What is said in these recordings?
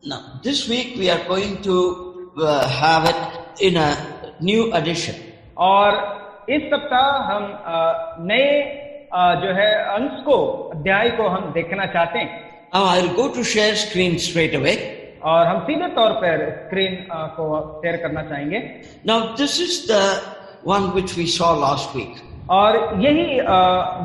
Now, this week we are going to have it in a new edition. और इस सप्ताह हम नए जो है अंश को, अध्याय को हम देखना चाहते हैं. Now I'll go to share screen straight away. और हम सीधे तौर पर स्क्रीन को शेयर करना चाहेंगे. Now this is the one which we saw last week. और यही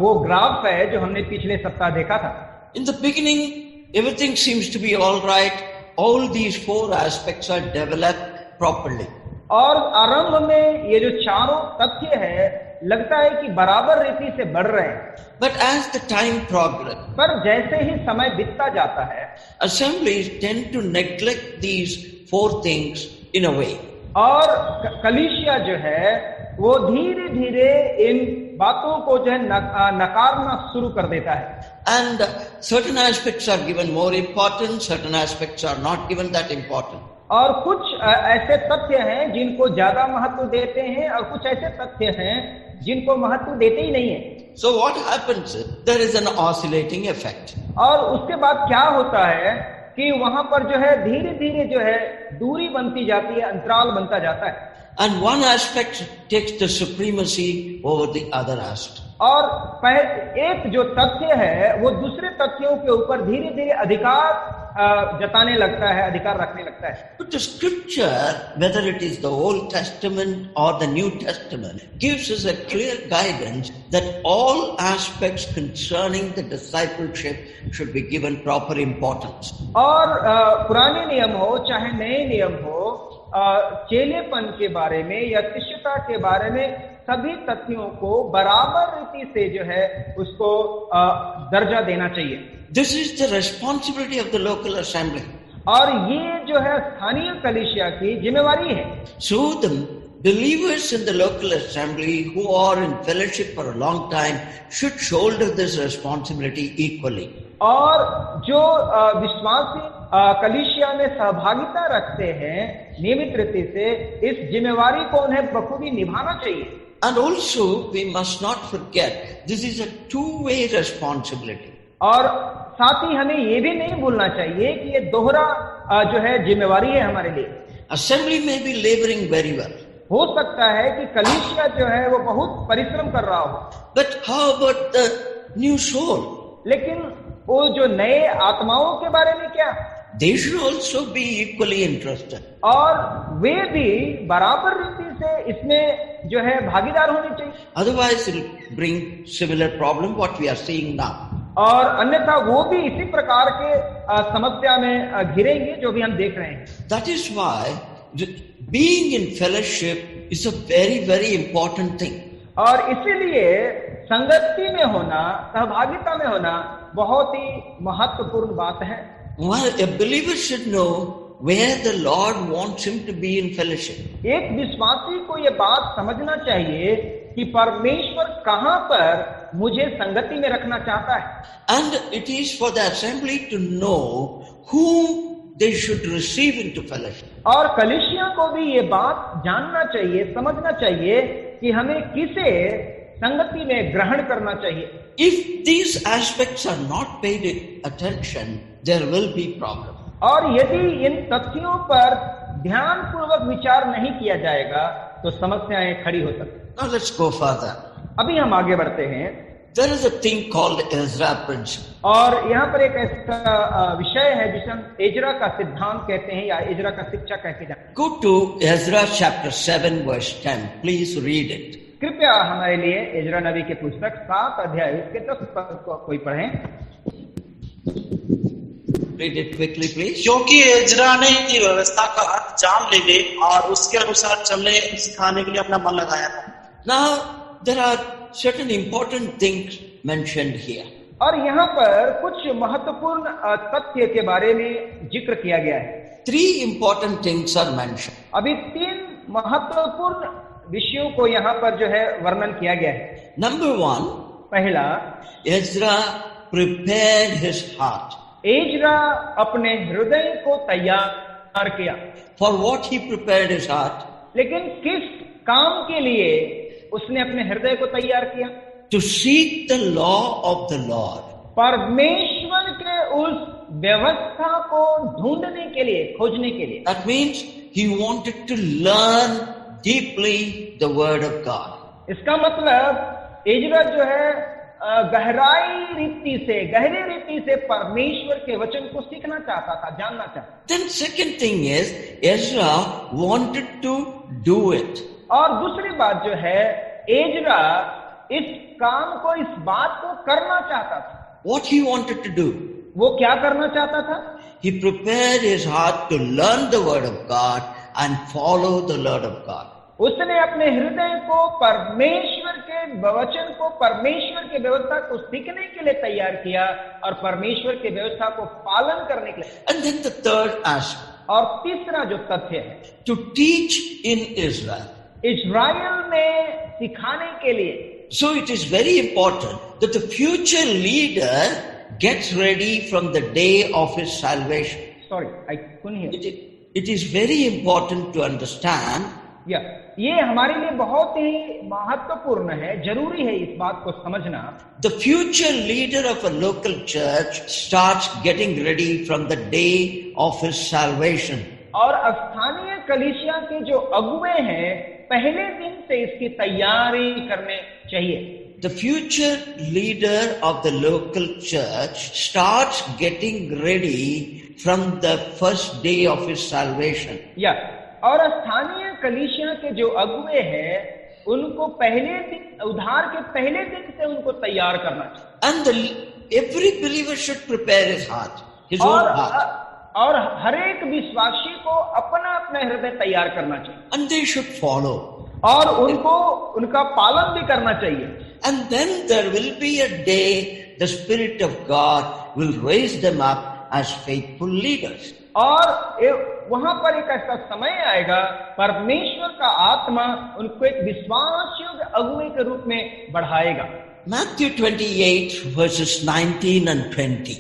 वो ग्राफ है जो हमने पिछले सप्ताह देखा था. In the beginning, everything seems to be all right. All these four aspects are developed properly. और आरंभ में ये जो चारों तथ्य है, लगता है कि बराबर रीति से बढ़ रहे हैं. But as the time progresses, पर जैसे ही समय बीतता जाता है, assemblies tend to neglect these four things in a way. और कलीसिया जो है वो धीरे धीरे इन बातों को जो है नकारना शुरू कर देता है. And certain aspects are given more importance, certain aspects are not given that important. और कुछ ऐसे तथ्य हैं जिनको ज्यादा महत्व देते हैं और कुछ ऐसे तथ्य हैं जिनको महत्व देते ही नहीं है. So what happens is, there is an oscillating effect. और उसके बाद क्या होता है कि वहां पर जो है धीरे धीरे जो है दूरी बनती जाती है, अंतराल बनता जाता है. And one aspect takes the supremacy over the other aspect. और एक जो तथ्य है वो दूसरे तथ्यों के ऊपर धीरे धीरे अधिकार जताने लगता है, अधिकार रखने लगता है. But the scripture, whether it is the Old Testament or the New Testament, gives us a clear guidance that all aspects concerning the discipleship should be given proper importance. और पुराने नियम हो चाहे नए नियम हो, चेलेपन के बारे में या शिष्यता के बारे में सभी तथ्यों को बराबर रीति से जो है उसको दर्जा देना चाहिए. This is the responsibility of the local assembly. और ये जो है स्थानीय कलीसिया की जिम्मेवारी है. So the believers in the local assembly who are in fellowship for a long time should shoulder this responsibility equally. और जो विश्वासी कलीसिया में सहभागिता रखते हैं नियमित रीति से, इस जिम्मेवारी को उन्हें बखूबी निभाना चाहिए. And also we must not forget this is a two-way responsibility. और साथ ही हमें ये भी नहीं भूलना चाहिए कि ये दोहरा जो है जिम्मेवारी है हमारे लिए. Assembly may be laboring very well. हो सकता है कि कलीसिया जो है वो बहुत परिश्रम कर रहा हो. But how about the new soul? लेकिन वो जो नए आत्माओं के बारे में क्या? They should also be equally interested. और वे भी बराबर रीति से इसमें जो है भागीदार होने चाहिए. Otherwise it will bring similar problem what we are seeing now. और अन्यथा वो भी इसी प्रकार के समस्या में घिरेंगे जो भी हम देख रहे हैं. That is why being in fellowship is a very, very important thing. और इसीलिए संगति में होना, सहभागिता में होना बहुत ही महत्वपूर्ण बात है. A believer should know where the Lord wants him to be in fellowship. एक विश्वासी को ये बात समझना चाहिए कि परमेश्वर कहाँ पर मुझे संगति में रखना चाहता है. And it is for the assembly to know whom they should receive into fellowship. और कलीसिया को भी ये बात जानना चाहिए, समझना चाहिए कि हमें किसे संगति में ग्रहण करना चाहिए. If these aspects are not paid attention, there will be problem. और यदि इन तथ्यों पर ध्यान पूर्वक विचार नहीं किया जाएगा तो समस्याएं खड़ी हो सकती. Now let's go further. अभी हम आगे बढ़ते हैं. There is a thing called Ezra principle. और यहाँ पर एक ऐसा विषय है जिसे हम एजरा का सिद्धांत कहते हैं या एजरा का शिक्षा कहते हैं. Go to Ezra chapter 7 verse 10. Please read it. कृपया हमारे लिए एजरा नबी के पुस्तक 7 अध्याय उसके 10 पद को कोई पढ़ें. Read it quickly, please. क्योंकि एजरा ने इनकी व्यवस्था का अर्थ जान लेने और उसके अनुसार चलने सिखाने के लिए अपना मन लगाया था. Now there are certain important things mentioned here. और यहाँ पर कुछ महत्वपूर्ण तथ्य के बारे में जिक्र किया गया है. 3 important things are mentioned. अभी 3 महत्वपूर्ण विषयों को यहाँ पर जो है वर्णन किया गया है. Number 1, पहला, Ezra prepared his heart. Ezra अपने हृदय को तैयार किया. For what he prepared his heart? लेकिन किस काम के लिए उसने अपने हृदय को तैयार किया? To seek the law of the Lord. परमेश्वर के उस व्यवस्था को ढूंढने के लिए, खोजने के लिए। That means he wanted to learn deeply the word of God. इसका मतलब इजरा जो है गहरी रीति से परमेश्वर के वचन को सीखना चाहता था, जानना चाहता था। Then second thing is Ezra wanted to do it. और दूसरी बात जो है, इजरा इस काम को, इस बात को करना चाहता था। What he wanted to do? वो क्या करना चाहता था? He prepared his heart to learn the word of God and follow the word of God. उसने अपने हृदय को परमेश्वर के वचन को, परमेश्वर की व्यवस्था को सीखने के लिए तैयार किया और परमेश्वर की व्यवस्था को पालन करने के लिए। And then the third aspect, और तीसरा जो तथ्य है, to teach in Israel. इस्राएल में सिखाने के लिए। So it is very important that the future leader gets ready from the day of his salvation. Sorry, I couldn't hear. It is very important to understand. ये हमारे लिए बहुत ही महत्वपूर्ण है, जरूरी है इस बात को समझना। The future leader of a local church starts getting ready from the day of his salvation. और स्थानीय कलीसिया के जो अगुवे हैं, पहले दिन से इसकी तैयारी करने चाहिए। The future leader of the local church starts getting ready from the first day of his salvation. और स्थानीय कलीसिया के जो अगुवे हैं, उनको पहले दिन, उद्धार के पहले दिन से उनको तैयार करना चाहिए। And every believer should prepare his heart, his own heart. और हर एक विश्वासी को अपना अपना हृदय तैयार करना चाहिए। And they should follow. और उनको उनका पालन भी करना चाहिए। And then there will be a day the Spirit of God will raise them up as faithful leaders. और वहां पर एक ऐसा समय आएगा, परमेश्वर का आत्मा उनको एक विश्वास योग्य अगुवे के रूप में बढ़ाएगा। Matthew 28 verses 19 and 20.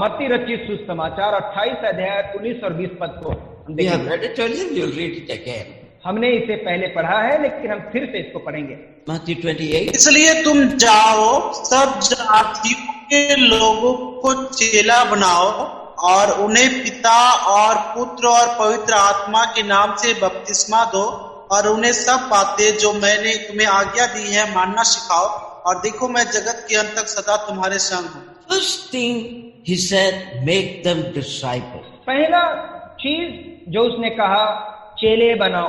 मत्ती रचित सुसमाचार 28 अध्याय 19 और 20 पद को हम We have देखेंगे। read it earlier, we will read it again. हमने इसे पहले पढ़ा है, लेकिन हम फिर से इसको पढ़ेंगे। Matthew 28. इसलिए तुम जाओ, सब जातियों के लोगों को चेला बनाओ और उन्हें पिता और पुत्र और पवित्र आत्मा के नाम से बपतिस्मा दो और उन्हें सब बातें जो मैंने तुम्हें आज्ञा दी है मानना सिखाओ, और देखो मैं जगत के अंत तक सदा तुम्हारे संग हूँ। First thing he said, make them disciples. पहला चीज जो उसने कहा, चेले बनाओ।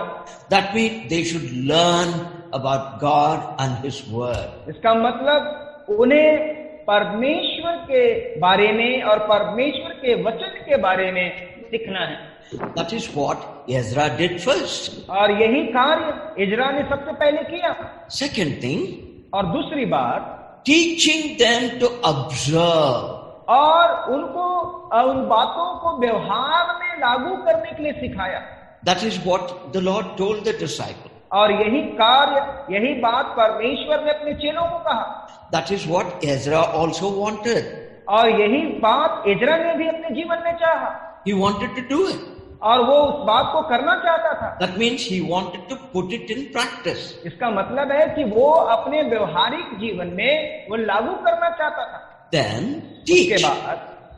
That means they should learn about God and His Word. इसका मतलब उन्हें परमेश्वर के बारे में और परमेश्वर के वचन के बारे में सीखना है। That is what Ezra did first. और यही कार्य इजरा ने सबसे पहले किया। Second thing, और दूसरी बात, teaching them to observe. और उनको उन बातों को व्यवहार में लागू करने के लिए सिखाया। That is what the Lord told the disciples. और यही कार्य, यही बात परमेश्वर ने अपने चेलों को कहा। That is what Ezra also wanted. और यही बात इजरा ने भी अपने जीवन में चाहा। He wanted to do it. और वो उस बात को करना चाहता था। That means he wanted to put it in practice. इसका मतलब है कि वो अपने व्यवहारिक जीवन में वो लागू करना चाहता था। Then teach.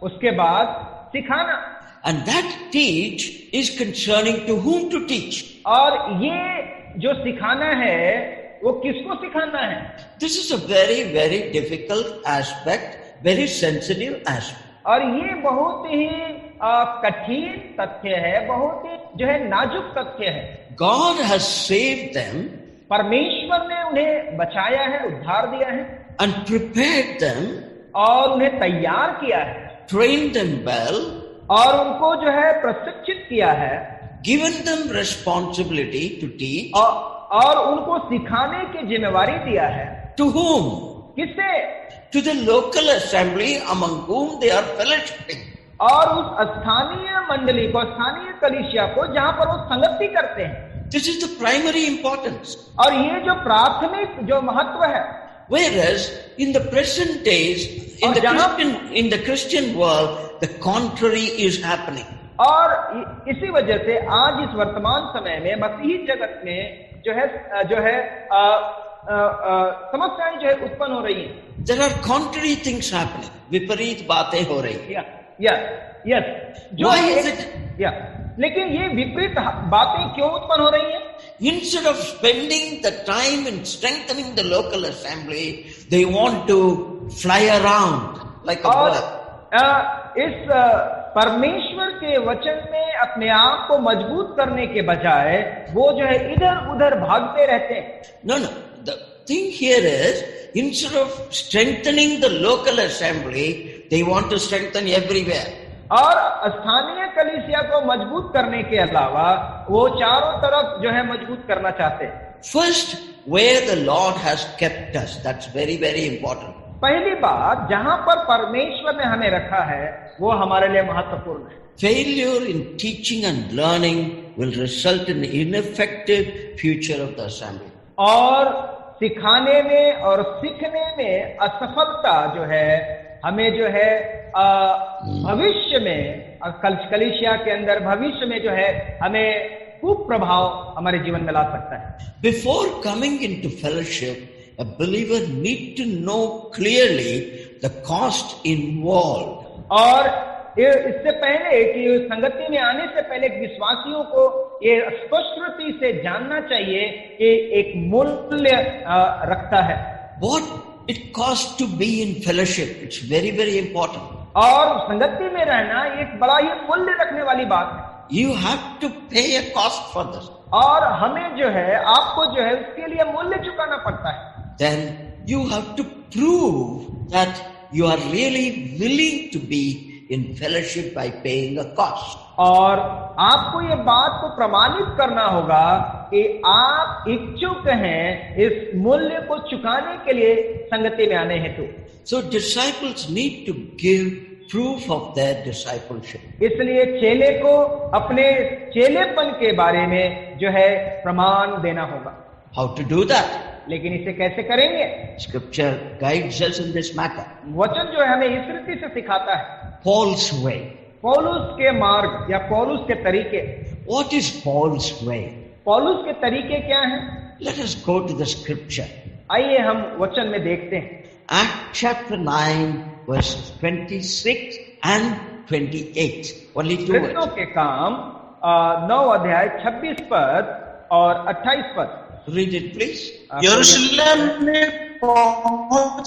उसके बाद सिखाना। And that teach is concerning to whom to teach. और ये जो सिखाना है, वो किसको सिखाना है? This is a very, very difficult aspect, very sensitive aspect. और ये बहुत ही कठिन तथ्य है, बहुत ही जो है नाजुक तथ्य है। God has saved them. परमेश्वर ने उन्हें बचाया है, उद्धार दिया है, and prepared them, और उन्हें तैयार किया है, trained them well, और उनको जो है प्रशिक्षित किया है, given them responsibility to teach. और उनको सिखाने की जिम्मेवारी दिया है। To whom? किससे? To the local assembly among whom they are fellowshipping. और उस स्थानीय मंडली को, स्थानीय कलीसिया को, जहां पर वो संगति करते हैं। This is the primary importance. और ये जो प्राथमिक जो महत्व है। Whereas in the present days, in the Christian world, the contrary is happening. और इसी वजह से आज इस वर्तमान समय में मसीही जगत में जो है समस्याएं जो है उत्पन्न हो रही हैं। There are contrary things happening. विपरीत बातें हो रही हैं। Yes Why is it? लेकिन ये विपरीत बातें क्यों उत्पन्न हो रही हैं? Instead of spending the time in strengthening the local assembly, they want to fly around like a और bird. इस परमेश्वर के वचन में अपने आप को मजबूत करने के बजाय वो जो है इधर उधर भागते रहते हैं. No. The thing here is, instead of strengthening the local assembly, they want to strengthen everywhere. और स्थानीय कलीसिया को मजबूत करने के अलावा वो चारों तरफ जो है मजबूत करना चाहते हैं. First, where the Lord has kept us, that's very, very important. पहली बात, जहां पर परमेश्वर ने हमें रखा है वो हमारे लिए महत्वपूर्ण है. Failure in teaching and learning will result in ineffective future of the assembly. और सिखाने में और सीखने में असफलता जो है हमें जो है भविष्य में कलीसिया के अंदर भविष्य में जो है हमें खूब प्रभाव हमारे जीवन में ला सकता है. Before coming into fellowship, a believer need to know clearly the cost involved. और इससे पहले कि संगति में आने से पहले विश्वासियों को ये स्पष्ट रूप से जानना चाहिए कि एक मूल्य रखता है. What it costs to be in fellowship, it's very, very important. और संगति में रहना एक बड़ा ही मूल्य रखने वाली बात है. You have to pay a cost for this. और हमें जो है आपको जो है उसके लिए मूल्य चुकाना पड़ता है. Then you have to prove that you are really willing to be in fellowship by paying a cost. और आपको ये बात को प्रमाणित करना होगा कि आप इच्छुक हैं इस मूल्य को चुकाने के लिए संगति में आने हेतु. So disciples need to give proof of their discipleship. इसलिए चेले को अपने चेलेपन के बारे में जो है प्रमाण देना होगा. How to do that? लेकिन इसे कैसे करेंगे? Scripture guides us in this matter. वचन जो है हमें इस रीति से सिखाता है. Paul's way. पौलुस के मार्ग या पौलुस के तरीके. What is Paul's way? पौलुस के तरीके क्या हैं? Let us go to the scripture. आइए हम वचन में देखते हैं. Acts chapter 9 verse 26 and 28. Only two कृष्णों words. के काम 9 अध्याय 26 पद और 28 पद. Read it please. यरूशलेम में पहुंच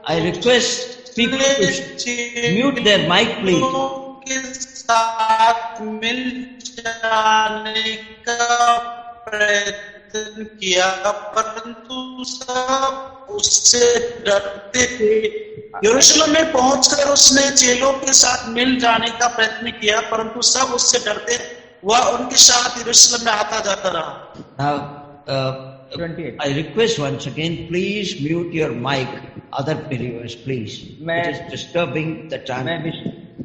I request people to mute their mic please. के साथ मिल जाने का प्रयत्न किया, परंतु सब उससे डरते थे. यरूशलेम में पहुंचकर उसने चेलों के साथ मिल जाने का प्रयत्न किया, परंतु सब उससे डरते. वह उनके साथ यरूशलेम में आता जाता रहा. Now, 28. I request once again, please mute your mic, other believers, please. It is disturbing the time. मैं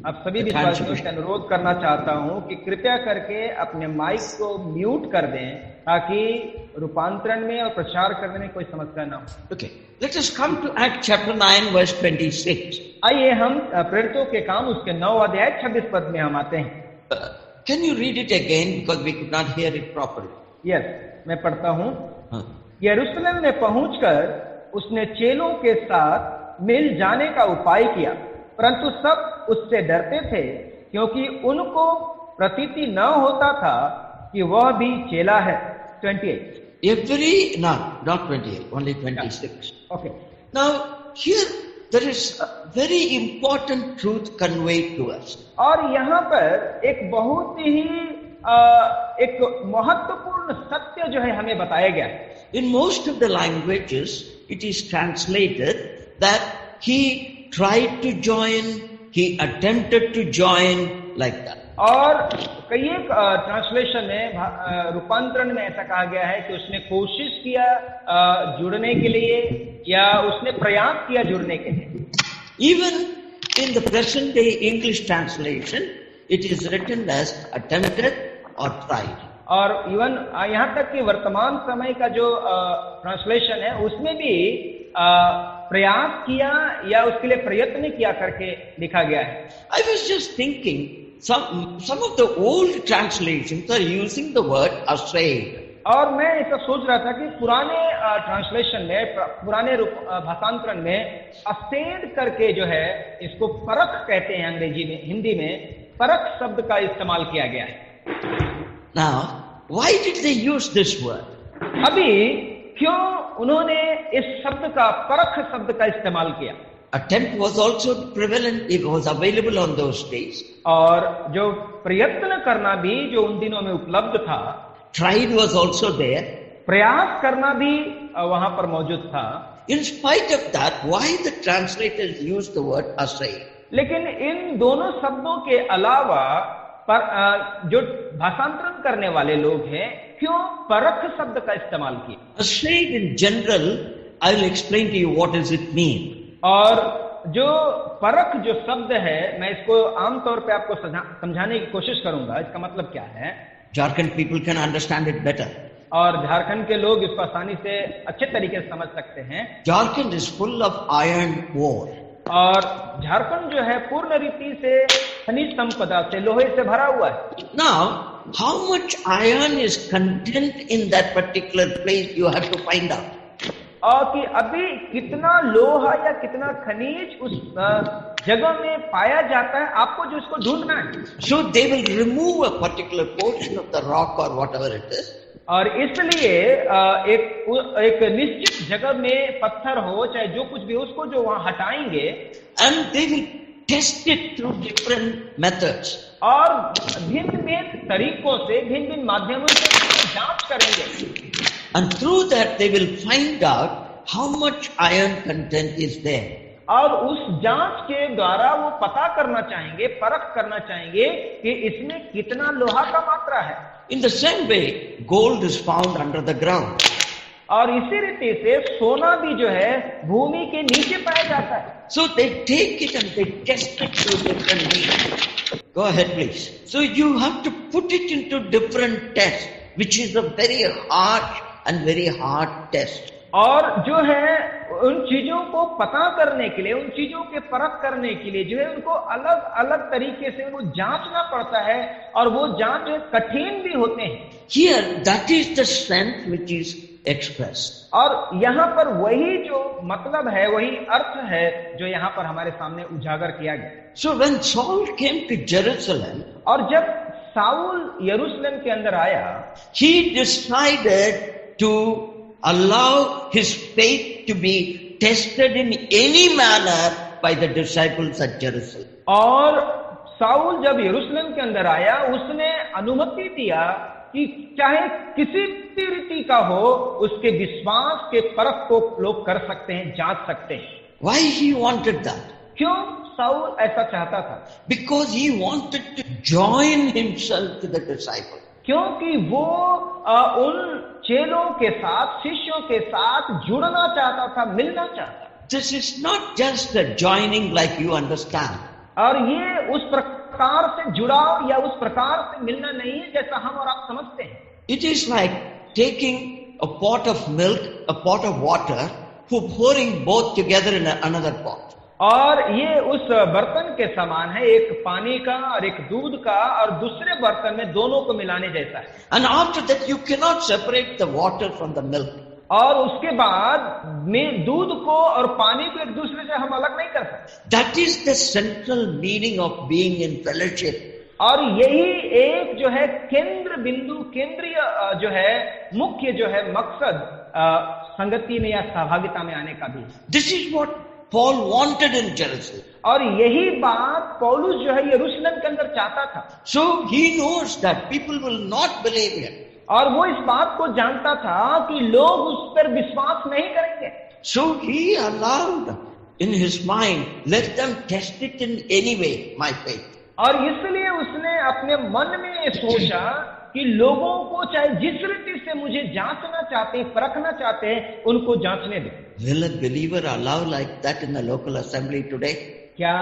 आप सभी विश्वासियों से अनुरोध करना चाहता हूं कि कृपया करके अपने माइक को म्यूट कर दें ताकि रूपांतरण में और प्रचार करने में कोई समस्या ना हो. Okay, let us come to Acts chapter 9 verse 26. आइए हम प्रेरितों के काम उसके 9 अध्याय 26 पद में हम आते हैं. Can you read it again because we could not hear it properly? Yes, मैं पढ़ता हूं. यरूशलेम में पहुंचकर उसने चेलों के साथ मिल जाने का उपाय किया, परंतु सब उससे डरते थे क्योंकि उनको प्रतीति न होता था कि वह भी चेला है. 28. Not 28, only 26. Okay. Now, here there is a very important truth conveyed to us. और यहाँ पर एक बहुत ही एक महत्वपूर्ण सत्य जो है हमें बताया गया है. In most of the languages, it is translated that he tried to join, he attempted to join, like that. और कई एक ट्रांसलेशन में रूपांतरण में ऐसा कहा गया है कि उसने कोशिश किया जुड़ने के लिए या उसने प्रयास किया जुड़ने के लिए. Even in the present day English translation, it is written as attempted or tried. और इवन यहाँ तक कि वर्तमान समय का जो ट्रांसलेशन है उसमें भी प्रयास किया या उसके लिए प्रयत्न किया करके लिखा गया है. I was just thinking, some of the old translations are using the word assayed. और मैं ऐसा सोच रहा था कि पुराने ट्रांसलेशन में, पुराने भाषांतरण में अस्टेड करके जो है, इसको परख कहते हैं अंग्रेजी में, हिंदी में परख शब्द का इस्तेमाल किया गया है। Now, why did they use this word? अभी क्यों उन्होंने इस शब्द का, परख शब्द का इस्तेमाल किया? Attempt was also prevalent, it was available on those days. और जो प्रयत्न करना भी जो उन दिनों में उपलब्ध था, Tried was also there. प्रयास करना भी वहां पर मौजूद था। In spite of that, why the translators used the word assay? लेकिन इन दोनों शब्दों के अलावा जो भाषांतरण करने वाले लोग हैं, क्यों परख शब्द का इस्तेमाल किया? Assayed in general, I will explain to you what does it mean. और जो परख जो शब्द है, मैं इसको आमतौर पे आपको समझाने की कोशिश करूंगा, इसका मतलब क्या है। Jharkhand people can understand it better. और झारखंड के लोग इसको आसानी से अच्छे तरीके से समझ सकते हैं। Jharkhand is full of iron ore. और झारखंड जो है पूर्ण रीति से खनिज संपदा से, लोहे से भरा हुआ है। Now, how much iron is content in that particular place, you have to find out. और कि अभी कितना लोहा या कितना खनिज उस जगह में पाया जाता है, आपको जो इसको ढूंढना है। So they will remove a particular portion of the rock or whatever it is. और इसलिए एक निश्चित जगह में पत्थर हो चाहे जो कुछ भी हो, उसको जो वहां हटाएंगे, and they will test it through different methods. और भिन्न भिन्न तरीकों से, भिन्न भिन्न माध्यमों से जांच करेंगे। And through that they will find out how much iron content is there. और उस जांच के द्वारा वो पता करना चाहेंगे, परख करना चाहेंगे कि इसमें कितना लोहा का मात्रा है। In the same way, gold is found under the ground. और इसी रीति से सोना भी जो है भूमि के नीचे पाया जाता है। So they take it and they test it through different means. Go ahead, please. So you have to put it into different tests, which is a very harsh and very hard test. और जो है उन चीजों को पता करने के लिए, उन चीजों के परख करने के लिए जो है उनको अलग अलग तरीके से उनको जांचना पड़ता है, और वो जांच जो है कठिन भी होते हैं। Here, that is the strength which is expressed. और यहाँ पर वही जो मतलब है, वही अर्थ है जो यहाँ पर हमारे सामने उजागर किया गया। So when Saul came to Jerusalem, और जब साउल यरूशलेम के अंदर आया, he decided to allow his faith to be tested in any manner by the disciples at Jerusalem. और साउल जब यरूशलेम के अंदर आया, उसने अनुमति दिया कि चाहे किसी भी रीति का हो, उसके विश्वास के परख को लोग कर सकते हैं, जांच सकते हैं। Why he wanted that? क्यों साउल ऐसा चाहता था? Because he wanted to join himself to the disciples. क्योंकि वो उन चेलों के साथ, शिष्यों के साथ जुड़ना चाहता था, मिलना चाहता। This is not just a joining like you understand. और ये उस प्रकार से जुड़ाव या उस प्रकार से मिलना नहीं है जैसा हम और आप समझते हैं। It is like taking a pot of milk, a pot of water, pouring both together in another pot. और ये उस बर्तन के समान है, एक पानी का और एक दूध का, और दूसरे बर्तन में दोनों को मिलाने जैसा है। And after that you cannot separate the water from the milk. और उसके बाद में दूध को और पानी को एक दूसरे से हम अलग नहीं कर सकते। That is the central meaning of being in fellowship. और यही एक जो है केंद्र बिंदु, केंद्रीय जो है मुख्य जो है मकसद संगति में या सहभागिता में आने का भी। This is what Paul wanted in Jerusalem. और यही बात पौलुस जो है यरूशलेम के अंदर चाहता था। So he knows that people will not believe him. और वो इस बात को जानता था कि लोग उस पर विश्वास नहीं करेंगे। So he allowed in his mind, let them test it in any way, my faith. और इसलिए उसने अपने मन में ये सोचा कि लोगों को चाहे जिस रीति से मुझे जांचना चाहते हैं, परखना चाहते हैं, उनको जांचने दे। Will a believer allow like that in the local assembly today? क्या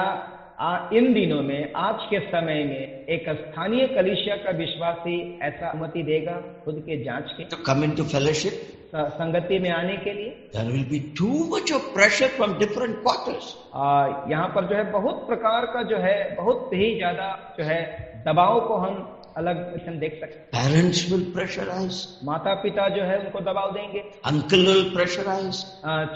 इन दिनों में, आज के समय में एक स्थानीय कलीसिया का विश्वासी ऐसा अनुमति देगा खुद के जांच के, To come into fellowship? संगति में आने के लिए? There will be too much of pressure from different quarters. यहाँ पर जो है बहुत प्रकार का जो है, बहुत ही ज्यादा जो है दबाव को हम अलग हम देख सकते हैं। Parents will pressurize. माता पिता जो है उनको दबाव देंगे, Uncle will pressurize.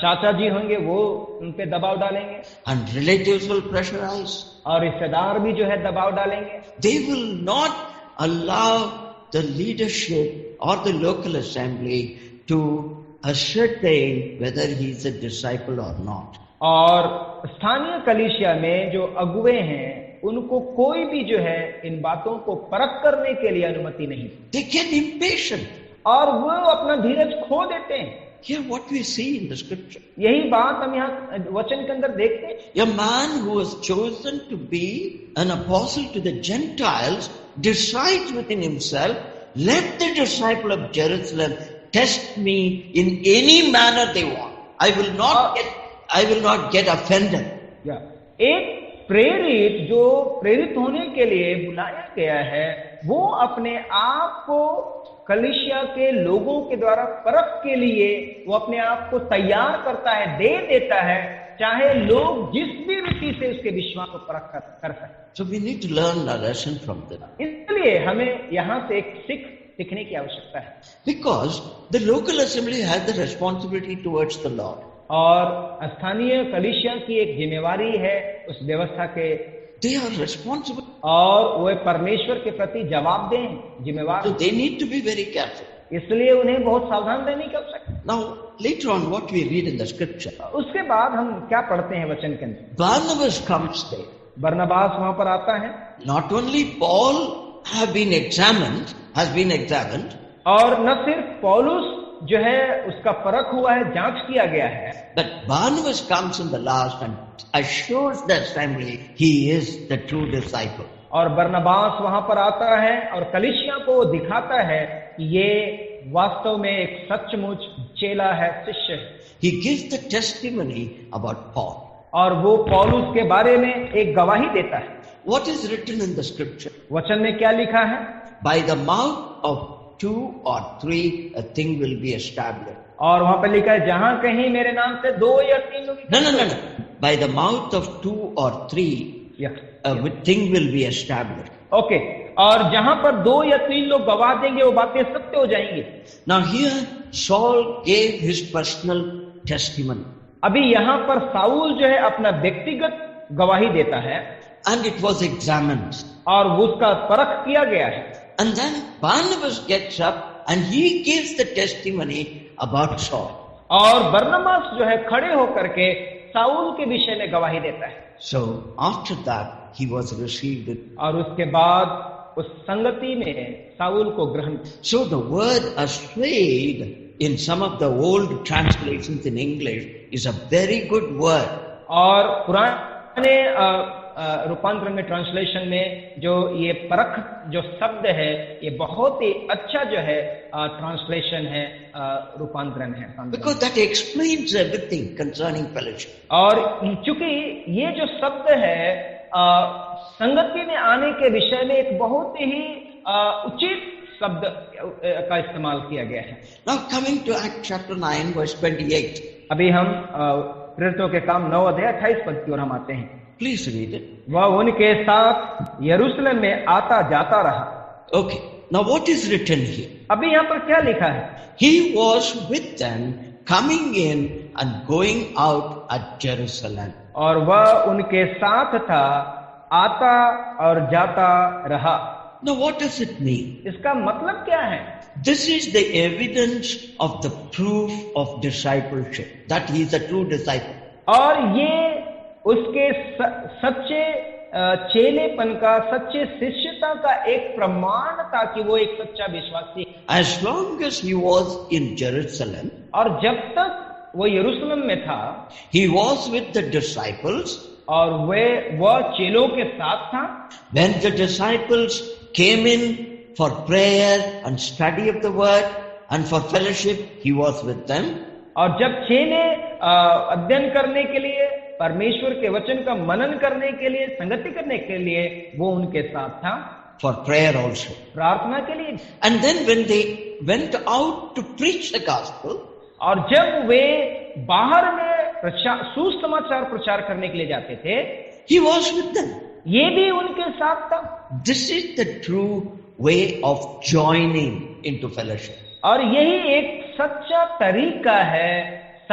चाचा जी होंगे वो उन पे दबाव डालेंगे, And relatives will pressurize. और रिश्तेदार भी जो है दबाव डालेंगे। They will not allow the leadership or the local assembly to ascertain whether he is a disciple or not. और स्थानीय कलीसिया में जो अगुवे हैं उनको कोई भी जो है इन बातों को परख करने के लिए अनुमति नहीं, They get impatient. और वो अपना धीरज खो देते हैं। Here what we see in the scripture. यही बात हम यहाँ वचन के अंदर देखते हैं। A man who was chosen to be an apostle to the Gentiles decides within himself, let the disciple of Jerusalem test me in any manner they want. I will not get offended. एक प्रेरित जो प्रेरित होने के लिए बुलाया गया है, वो अपने आप को कलीसिया के लोगों के द्वारा परख के लिए वो अपने आप को तैयार करता है, दे देता है, चाहे लोग जिस भी रीति से उसके विश्वास को परख कर सके। So we need to learn a lesson from them. इसलिए हमें यहाँ से एक सीखने की आवश्यकता है। Because the local assembly has the responsibility towards the Lord. और स्थानीय कलीसिया की एक जिम्मेवारी है उस व्यवस्था के, They are responsible. और वो परमेश्वर के प्रति जवाबदेह जिम्मेवार, So they need to be very careful. इसलिए उन्हें बहुत सावधान रहने की आवश्यकता है। Now, later on, what we read in the scripture, उसके बाद हम क्या पढ़ते हैं वचन के अंदर? Barnabas comes there. बरनबास वहां पर आता है। Not only Paul has been examined, और न सिर्फ पौलुस जो है उसका परख हुआ है, जांच किया गया है, but Barnabas comes in the last and assures the assembly he is the true disciple. और बरनबास वहां पर आता है और कलीसिया को वो दिखाता है कि ये वास्तव में एक सचमुच चेला है, शिष्य है। He gives the testimony about Paul. और वो पौलुस के बारे में एक गवाही देता है। What is written in the scripture? वचन में क्या लिखा है? By the mouth of 2 or 3 a thing will be established. और वहां पर लिखा है जहां कहीं मेरे नाम से 2 या 3 लोग, No. By the mouth of 2 or 3 a thing will be established. Okay, और जहां पर 2 या 3 लोग गवाह देंगे वो बातें सत्य हो जाएंगी। Now here Saul gave his personal testimony. अभी यहाँ पर साउल जो है अपना व्यक्तिगत गवाही देता है, And it was examined. और उसका परख किया गया है। And then Barnabas gets up and he gives the testimony about Saul. और बरनबास जो है खड़े होकर के साउल के विषय में गवाही देता है। So after that he was received. और उसके बाद उस संगति में साउल को ग्रहण। So the word assuade in some of the old translations in English is a very good word. और पुराने रूपांतरण में, ट्रांसलेशन में जो ये परख जो शब्द है, ये बहुत ही अच्छा जो है ट्रांसलेशन है, रूपांतरण है। Because that explains everything concerning fellowship. और चूंकि ये जो शब्द है संगति में आने के विषय में एक बहुत ही उचित शब्द का इस्तेमाल किया गया है। Now coming to Acts chapter 9 verse 28. अभी हम प्रेरितों के काम 9 अध्याय 28 पद की ओर हम आते हैं। Please read it. वह उनके साथ यरूशलेम में आता जाता रहा। Okay. Now what is written here? अभी यहाँ पर क्या लिखा है? He was with them coming in and going out at Jerusalem. और वह उनके साथ था, आता और जाता रहा। Now what does it mean? इसका मतलब क्या है? This is the evidence of the proof of discipleship, that he is a true disciple. और ये उसके सच्चे चेलेपन का, सच्चे शिष्यता का एक प्रमाण था कि वो एक सच्चा विश्वासी। As long as he was in Jerusalem, और जब तक वो यरूशलेम में था, he was with the disciples. और वह चेलों के साथ था। When the disciples came in for prayer and study of the word and for fellowship, he was with them. और जब चेले अध्ययन करने के लिए, परमेश्वर के वचन का मनन करने के लिए, संगति करने के लिए वो उनके साथ था। For prayer also. प्रार्थना के लिए। And then when they went out to preach the gospel, और जब वे बाहर में सुसमाचार प्रचार करने के लिए जाते थे, he was with them. ये भी उनके साथ था। This is the true way of joining into fellowship. और यही एक सच्चा तरीका है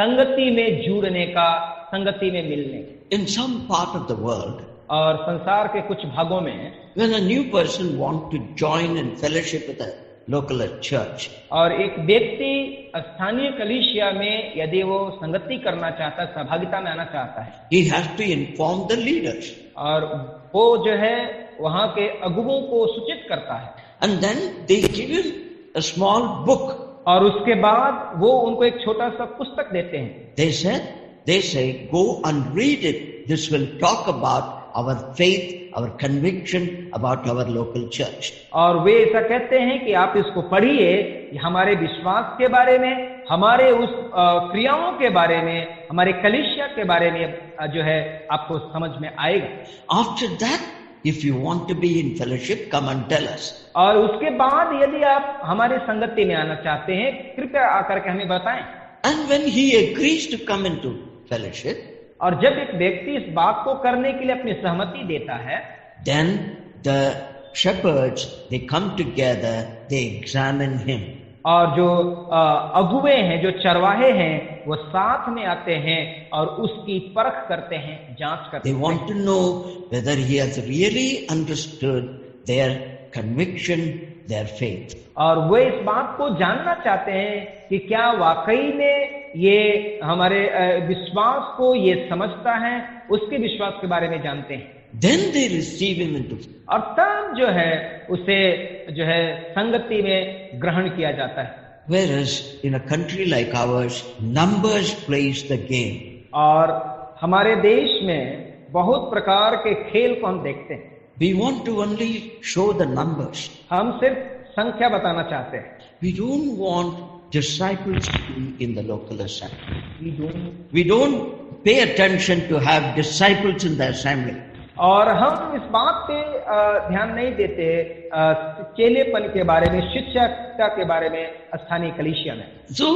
संगति में जुड़ने का, संगति में मिलने का। In some part of the world, और संसार के कुछ भागों में when a new person wants to join in fellowship with a local church, और एक व्यक्ति स्थानीय कलीसिया में यदि वो संगति करना चाहता है, सहभागिता में आना चाहता है, he has to inform the leaders. और वो जो है वहाँ के अगुवों को सूचित करता है, And then they give him a small book. और उसके बाद वो उनको एक छोटा सा पुस्तक देते हैं। They say, go and read it. This will talk about our faith, our conviction about our local church. और वे ऐसा कहते हैं कि आप इसको पढ़िए, हमारे विश्वास के बारे में, हमारे उस क्रियाओं के बारे में, हमारे कलीसिया के बारे में जो है आपको समझ में आएगा। After that, if you want to be in fellowship, come and tell us. और उसके बाद यदि आप हमारे संगति में आना चाहते हैं, कृपया आकर के हमें बताएं। And when he agrees to come into fellowship, और जब एक व्यक्ति इस बात को करने के लिए अपनी सहमति देता है, then the shepherds, they come together, they examine him. और जो अगुवे हैं, जो चरवाहे हैं, वो साथ में आते हैं और उसकी परख करते हैं, जांच करते They हैं। want to know whether he has really understood their conviction, their faith. और वे इस बात को जानना चाहते हैं कि क्या वाकई में ये हमारे विश्वास को ये समझता है, उसके विश्वास के बारे में जानते हैं। Then they receive him into. और तब जो है उसे जो है संगति में ग्रहण किया जाता है। Whereas in a country like ours, numbers plays the game. और हमारे देश में बहुत प्रकार के खेल को हम देखते हैं। We want to only show the numbers. हम सिर्फ संख्या बताना चाहते हैं। We don't want disciples to be in the local assembly. We We don't pay attention to have disciples in the assembly. और हम इस बात पे ध्यान नहीं देते चेलेपन के बारे में, शिक्षकता के बारे में स्थानीय कलीसिया में। So,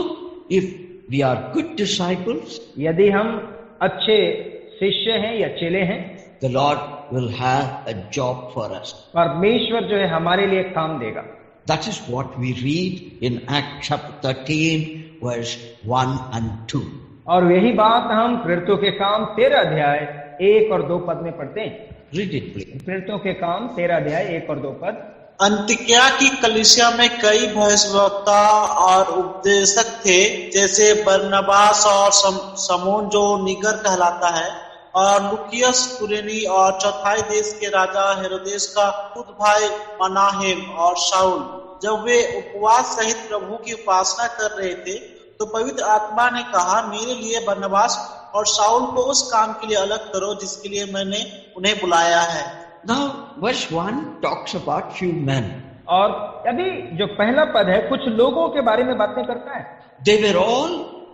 if we are good disciples, यदि हम अच्छे शिष्य हैं या चेले हैं, the Lord will have a job for us. परमेश्वर जो है हमारे लिए काम देगा। That is what we read in Acts chapter 13, verse 1 and 2. और यही बात हम प्रेरितों के काम 13 अध्याय 1 और 2 पद में पढ़ते हैं। Read it, please. प्रेरितों के काम 13 अध्याय 1 और 2 पद। अंतिकिया की कलीसिया में कई भविष्यवक्ता और उपदेशक थे, जैसे बरनबास और समोन जो निगर कहलाता है, और लुकियस कुरेनी, और चौथाई देश के राजा हेरोदेस का खुद भाई मनाहेम और शाऊल। जब वे उपवास सहित प्रभु की उपासना कर रहे थे, तो पवित्र आत्मा ने कहा, मेरे लिए बरनबास और शाऊल को उस काम के लिए अलग करो जिसके लिए मैंने उन्हें बुलाया है। Now, verse 1 talks about few men. और अभी जो पहला पद है कुछ लोगों के बारे में बातें करता है। They were all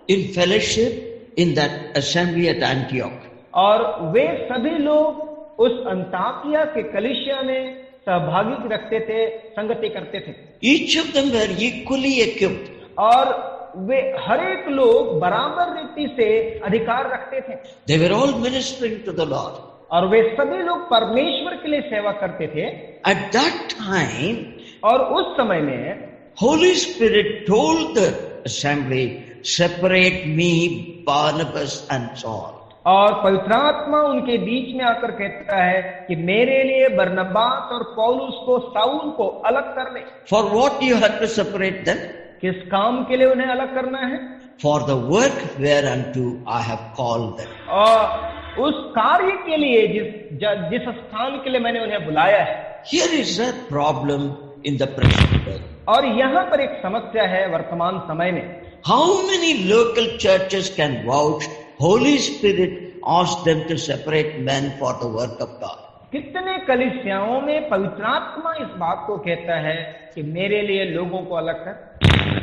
in fellowship in that assembly at Antioch. और वे सभी लोग उस अंताकिया के कलीसिया में सहभागी रखते थे, संगति करते थे। Each of them were equally equipped. और वे हर एक लोग बराबर रीति से अधिकार रखते थे। They were all ministering to the Lord. और वे सभी लोग परमेश्वर के लिए सेवा करते थे। At that time, और उस समय में Holy Spirit told the assembly, separate me, Barnabas and Saul. और पवित्र आत्मा उनके बीच में आकर कहता है कि मेरे लिए बरनबास और पौलुस को, साउल को अलग कर ले। For what you had to separate them? किस काम के लिए उन्हें अलग करना है? For the work whereunto I have called them. और उस कार्य के लिए जिस स्थान के लिए मैंने उन्हें बुलाया है। Here is a problem in the present day. और यहाँ पर एक समस्या है वर्तमान समय में। How many local churches can vouch Holy Spirit asked them to separate men for the work of God? कितने कलीसियाओं में पवित्र आत्मा इस बात को कहता है कि मेरे लिए लोगों को अलग कर?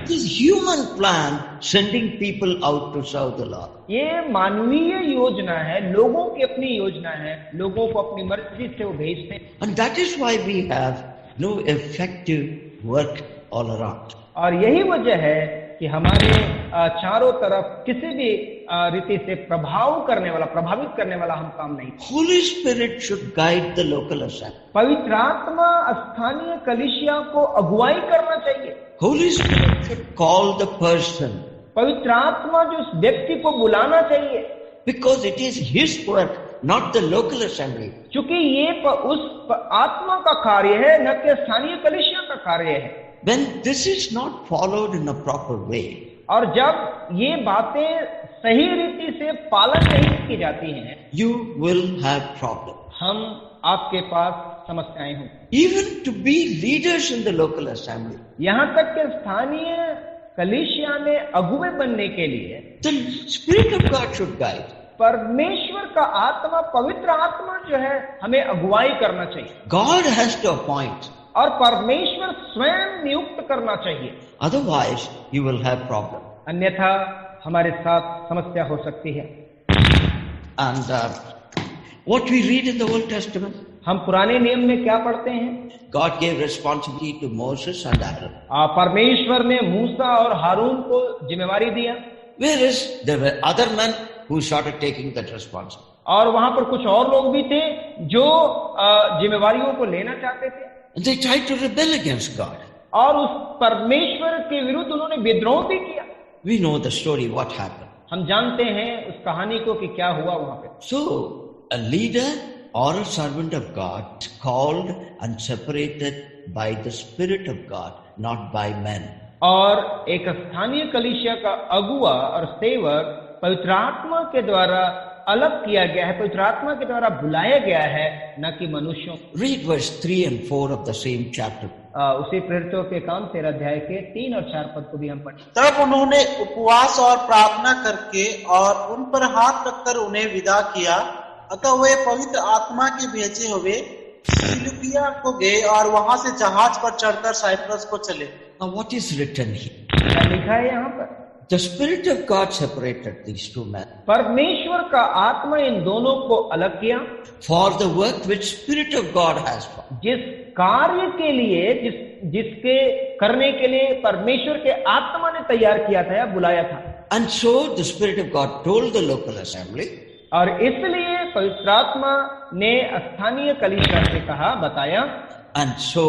This human plan sending people out to serve the Lord. ये मानवीय योजना है, लोगों की अपनी योजना है, लोगों को अपनी मर्जी से वो भेजते हैं। And that is why we have no effective work all around. और यही वजह है कि हमारे चारों तरफ किसी भी रीति से प्रभावित करने वाला हम काम नहीं। Holy Spirit should guide the local assembly. पवित्र आत्मा स्थानीय कलीसिया को अगुवाई करना चाहिए। Holy Spirit should call the person, पवित्र आत्मा जो उस व्यक्ति को बुलाना चाहिए, because it is his work, not the local assembly. क्योंकि ये उस आत्मा का कार्य है, न कि स्थानीय कलीसिया का कार्य है। When this is not followed in a proper way, और जब ये बातें सही रीति से पालन नहीं की जाती हैं, you will have problem. आपके पास समस्याएं होंगी। Even to be leaders in the local assembly, यहाँ तक कि स्थानीय कलीसिया में अगुवे बनने के लिए the Spirit of God should guide. परमेश्वर का आत्मा, पवित्र आत्मा जो है, हमें अगुवाई करना चाहिए। God has to appoint. और परमेश्वर स्वयं नियुक्त करना चाहिए। Otherwise, you will have problem. अन्यथा हमारे साथ समस्या हो सकती है। And what we read in the Old Testament, हम पुराने नियम में क्या पढ़ते हैं? God gave responsibility to Moses and Aaron. परमेश्वर ने मूसा और हारून को जिम्मेवारी दिया। Whereas there were other men who started taking that responsibility. और वहां पर कुछ और लोग भी थे जो जिम्मेवारियों को लेना चाहते थे। And they tried to rebel against God. और उस परमेश्वर के विरुद्ध उन्होंने विद्रोह भी किया। We know the story, what happened. हम जानते हैं उस कहानी को कि क्या हुआ वहां पे। So, a leader or a servant of God called and separated by the Spirit of God, not by men. और एक स्थानीय कलीसिया का अगुवा और सेवक पवित्र आत्मा के द्वारा अलग किया गया है, पवित्र आत्मा के द्वारा बुलाया गया है, न कि मनुष्यों। Read verse 3 and 4 of the same chapter. उसी प्रेरितों के काम 13 अध्याय के 3 और 4 पद को भी हम पढ़ें। तब उन्होंने उपवास और प्रार्थना करके और उन पर हाथ रखकर उन्हें विदा किया। अतः वे पवित्र आत्मा के भेजे हुए सिलुकिया को गए और वहां से जहाज पर चढ़कर साइप्रस को चले। Now what is written here? क्या लिखा है यहाँ पर? The Spirit of God separated these two men. परमेश्वर का आत्मा इन दोनों को अलग किया For the work which Spirit of God has for. जिस कार्य के लिए, जिसके करने के लिए परमेश्वर के आत्मा ने तैयार किया था या बुलाया था। And so the Spirit of God told the local assembly. और इसलिए पवित्र आत्मा ने स्थानीय कलीसिया से कहा, बताया। And so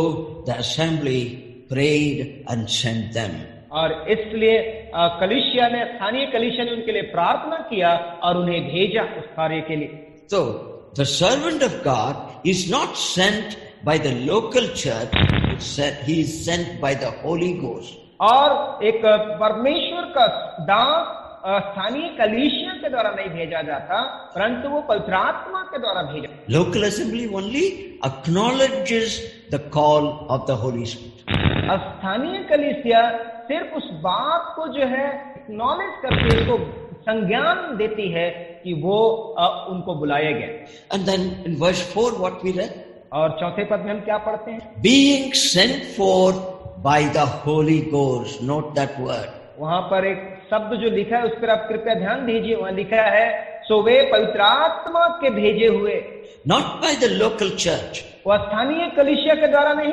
the assembly prayed and sent them. और इसलिए कलीसिया ने, स्थानीय कलीसिया ने उनके लिए प्रार्थना किया और उन्हें भेजा उस कार्य के लिए। So the servant of God is not sent by the local church, he is sent by the Holy Ghost. और एक परमेश्वर का दास स्थानीय कलीसिया के द्वारा नहीं भेजा जाता, परंतु वो पवित्र आत्मा के द्वारा भेजा। Local assembly only acknowledges the call of the Holy Spirit. स्थानीय कलीसिया सिर्फ उस बात को जो है एक्नॉलेज करके उसको संज्ञान देती है कि वो उनको बुलाया गया। And then in verse 4 what we read? और चौथे पद में हम क्या पढ़ते हैं? Being sent forth by the Holy Ghost. Note that word. वहां पर एक शब्द जो लिखा है उस पर आप कृपया ध्यान दीजिए। वहां लिखा है, सो वे पवित्र आत्मा के भेजे हुए। Not by the local church. वह स्थानीय कलीसिया के द्वारा नहीं।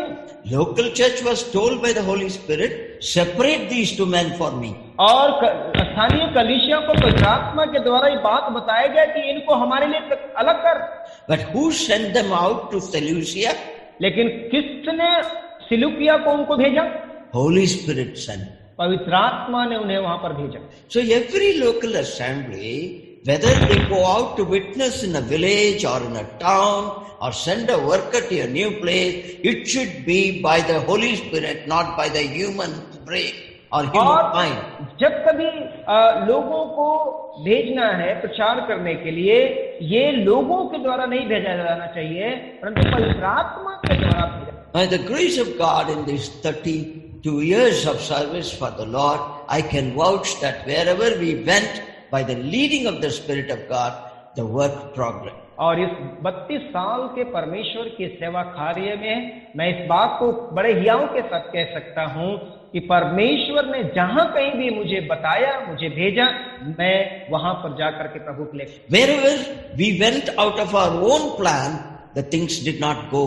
Local church was told by the Holy Spirit, separate these two men for me. और स्थानीय कलीसिया को पवित्र आत्मा के द्वारा ये बात बताया गया कि इनको हमारे लिए अलग कर। But who sent them out to Seleucia? लेकिन किसने सिलुकिया को उनको भेजा? Holy Spirit sent. पवित्र आत्मा ने उन्हें वहां पर भेजा। So every local assembly, whether they go out to witness in a village or in a town or send a worker to a new place, it should be by the Holy Spirit, not by the human brain or human mind. जब कभी लोगों को भेजना है प्रचार करने के लिए, ये लोगों के द्वारा नहीं भेजा जाना चाहिए, परंतु पवित्र आत्मा के द्वारा भेजा। By the grace of God, in these 32 years of service for the Lord, I can vouch that wherever we went, by the leading of the Spirit of God, the work progressed. और इस 32 साल के परमेश्वर की सेवा कार्य में मैं इस बात को बड़े हियाव के साथ कह सकता हूं कि परमेश्वर ने जहां कहीं भी मुझे बताया, मुझे भेजा, मैं वहां पर जाकर के प्रभु के लिए। Wherever we went out of our own plan, the things did not go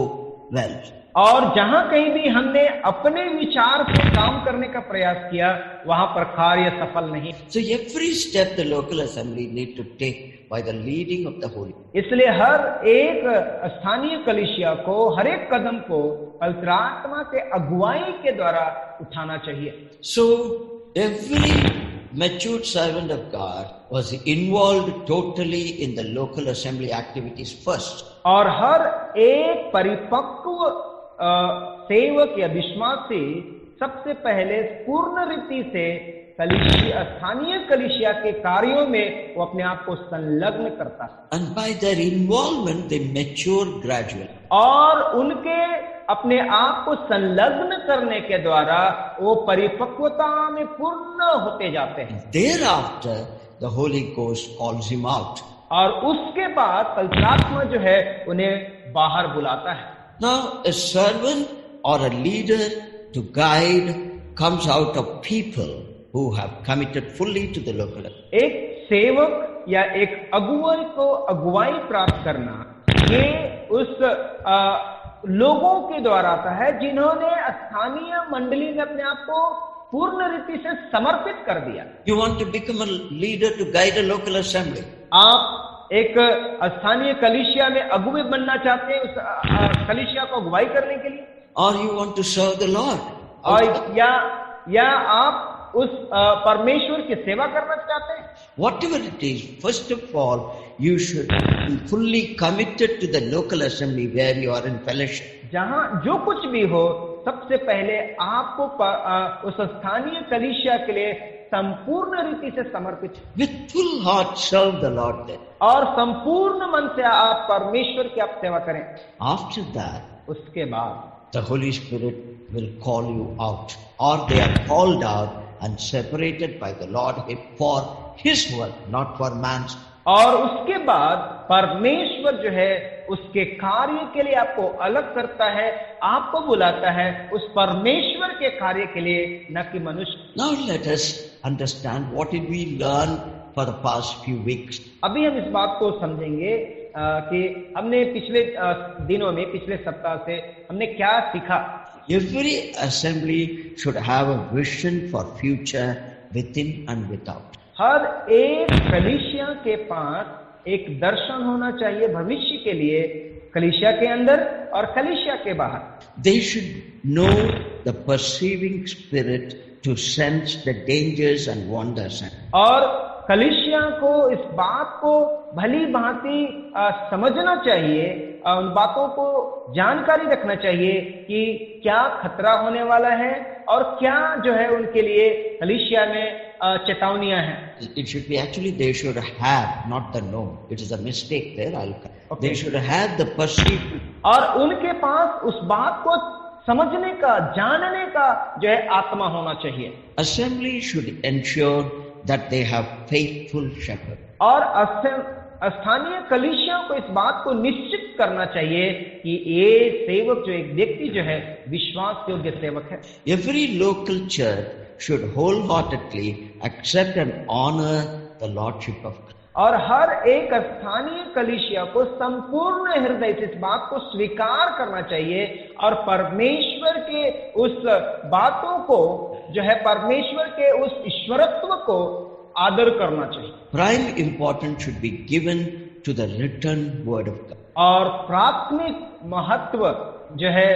well. और जहां कहीं भी हमने अपने विचार से काम करने का प्रयास किया, वहां पर कार्य सफल नहीं। So every step the local assembly need to take by the leading of the Holy Spirit. इसलिए हर एक स्थानीय कलीसिया को, हर एक कदम को पवित्र आत्मा के अगुवाई के द्वारा उठाना चाहिए। So every matured servant of God was involved totally in the local assembly activities first. और हर एक परिपक्व सेवक या विश्वासी सबसे पहले पूर्ण रीति से कलीसिया, स्थानीय कलीसिया के कार्यों में वो अपने आप को संलग्न करता है। And by their involvement they mature gradually. और उनके अपने आप को संलग्न करने के द्वारा वो परिपक्वता में पूर्ण होते जाते हैं। Thereafter the Holy Ghost calls him out. और उसके बाद पवित्र आत्मा जो है उन्हें बाहर बुलाता है। Now a servant or a leader to guide comes out of people who have committed fully to the local. एक सेवक या एक अगुवाई को अगुवाई प्राप्त करना, ये उस लोगों के द्वारा आता है जिन्होंने स्थानीय मंडली में अपने आप को पूर्ण रीति से समर्पित कर दिया। You want to become a leader to guide a local assembly. आप एक स्थानीय कलीसिया में अगुवे बनना चाहते हैं, उस कलीसिया को अगुवाई करने के लिए, Or you want to serve the Lord. और या आप उस परमेश्वर की सेवा करना चाहते हैं। Whatever it is, first of all, you should be fully committed to the local assembly where you are in fellowship. जहां जो कुछ भी हो, सबसे पहले आपको उस स्थानीय कलीसिया के लिए संपूर्ण रीति से समर्पित, With full heart serve the Lord there. और संपूर्ण मन से आप परमेश्वर की आप सेवा करें। After that, उसके बाद the Holy Spirit will call you out, or they are called out and separated by the Lord for His work, not for man's. और उसके बाद परमेश्वर जो है उसके कार्य के लिए आपको अलग करता है, आपको बुलाता है उस परमेश्वर के कार्य के लिए, न कि मनुष्य। Now let us understand what did we learn for the past few weeks. अभी हम इस बात को समझेंगे कि हमने पिछले दिनों में, पिछले सप्ताह से हमने क्या सीखा। Every assembly should have a vision for future within and without. हर एक कलीसिया के पास एक दर्शन होना चाहिए भविष्य के लिए, कलीसिया के अंदर और कलीसिया के बाहर। They should know the perceiving spirit to sense the dangers and wonders. और कलीसिया को इस बात को भली भांति समझना चाहिए, उन बातों को जानकारी रखना चाहिए कि क्या खतरा होने वाला है और क्या जो है उनके लिए कलीसिया में चेतावनियां हैं। It should be actually they should have, not the know. It is a mistake there. Okay. They should have the perceiving. और उनके पास उस बात को समझने का, जानने का जो है आत्मा होना चाहिए। Assembly should ensure that they have faithful shepherd. और स्थानीय कलीसिया को इस बात को निश्चित करना चाहिए कि ये सेवक जो एक व्यक्ति जो है विश्वास योग्य सेवक है। Every local church should wholeheartedly accept and honor the lordship of Christ. और हर एक स्थानीय कलीसिया को संपूर्ण हृदय से इस बात को स्वीकार करना चाहिए और परमेश्वर के उस बातों को जो है, परमेश्वर के उस ईश्वरत्व को आदर करना चाहिए। Prime importance should be given to the written word of God. और प्राथमिक महत्व जो है,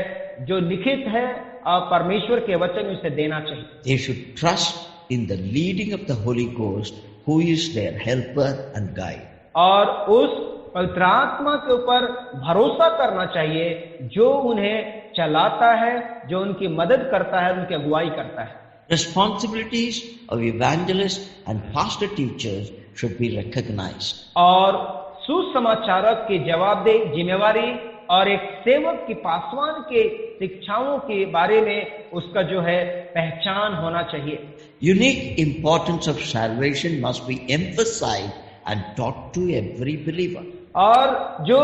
जो लिखित है परमेश्वर के वचन, उसे देना चाहिए। They should trust in the leading of the Holy Ghost, who is their helper and guide. और उस पवित्र आत्मा के ऊपर भरोसा करना चाहिए जो उन्हें चलाता है, जो उनकी मदद करता है, उनकी अगुवाई करता है। Responsibilities of evangelists and pastor teachers should be recognized. और सुसमाचारक की जवाबदेही, जिम्मेवारी और एक सेवक की पासवान के शिक्षाओं के बारे में उसका जो है पहचान होना चाहिए। Unique importance of salvation must be emphasized and taught to every believer. और जो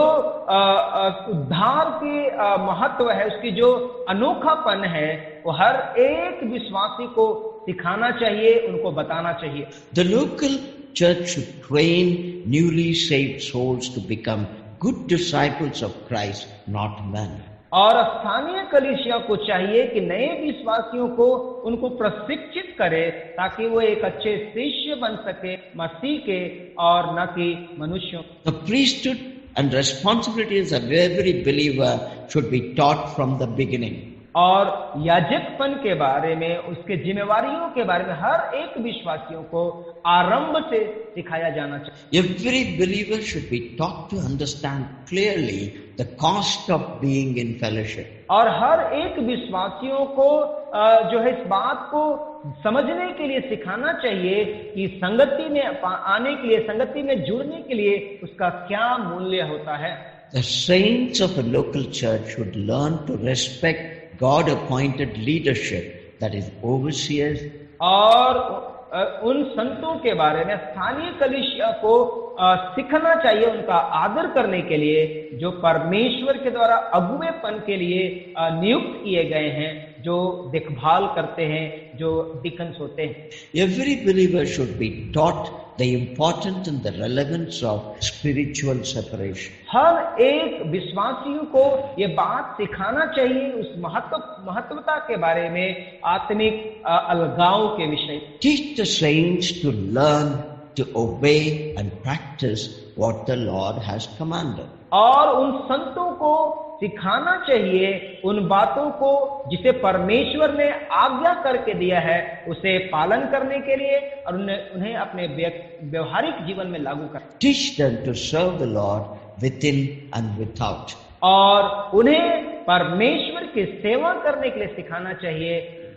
उद्धार के महत्व है, उसकी जो अनोखापन है, वो हर एक विश्वासी को सिखाना चाहिए, उनको बताना चाहिए। The local church should train newly saved souls to become good disciples of Christ, not men. और स्थानीय कलीसिया को चाहिए कि नए विश्वासियों को उनको प्रशिक्षित करे ताकि वो एक अच्छे शिष्य बन सके मसीह के और न कि मनुष्यों। The priesthood and responsibilities of every believer should be taught from the beginning. और याजकपन के बारे में, उसके जिम्मेवारियों के बारे में हर एक विश्वासियों को आरंभ से सिखाया जाना चाहिए। Every believer should be taught to understand clearly the cost of being in fellowship. और हर एक विश्वासियों को जो है इस बात को समझने के लिए सिखाना चाहिए कि संगति में आने के लिए, संगति में जुड़ने के लिए उसका क्या मूल्य होता है। The saints of a local church should learn to respect God appointed leadership, that is overseers. और उन संतों के बारे में स्थानीय कलीसिया को सीखना चाहिए, उनका आदर करने के लिए जो परमेश्वर के द्वारा अगुवेपन के लिए नियुक्त किए गए हैं, जो देखभाल करते हैं, जो डिकन्स होते हैं। Every believer should be taught the importance and the relevance of spiritual separation. हर एक विश्वासियों को ये बात सिखाना चाहिए उस महत्वता के बारे में, आत्मिक अलगाव के विषय। Teach the saints to learn to obey and practice what the Lord has commanded. और उन संतों को सिखाना चाहिए उन बातों को जिसे परमेश्वर ने आज्ञा करके दिया है, उसे पालन करने के लिए और उन्हें अपने व्यवहारिक जीवन में लागू करना। Teach them to serve the Lord within and without. और उन्हें परमेश्वर की सेवा करने के लिए सिखाना चाहिए,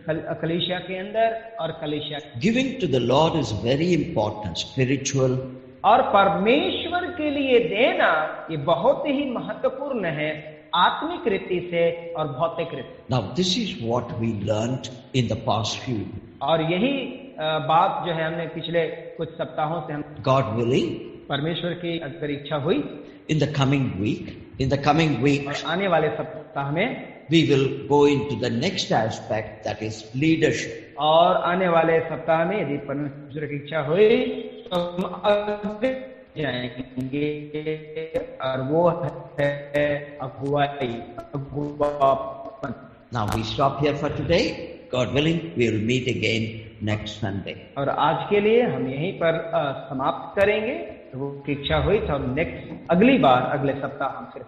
कलीसिया के अंदर और कलीसिया। Giving to the Lord is very important, spiritual. और परमेश्वर के लिए देना ये बहुत ही महत्वपूर्ण है, आत्मिक रीति से और भौतिक रीति। Now this is what we learned in the past few. और यही बात जो है हमने पिछले कुछ सप्ताहों से हम God willing, परमेश्वर की अगर इच्छा हुई, in the coming week, और आने वाले सप्ताह में we will go into the next aspect, that is leadership. और आने वाले सप्ताह में यदि परमेश्वर की इच्छा हुई तो हम आगे जाएंगे, और वो है अगुवाई। Now we stop here for today. God willing, we will meet again next Sunday. और आज के लिए हम यहीं पर समाप्त करेंगे। तो वो की इच्छा हुई तो हम अगली बार अगले सप्ताह हम फिर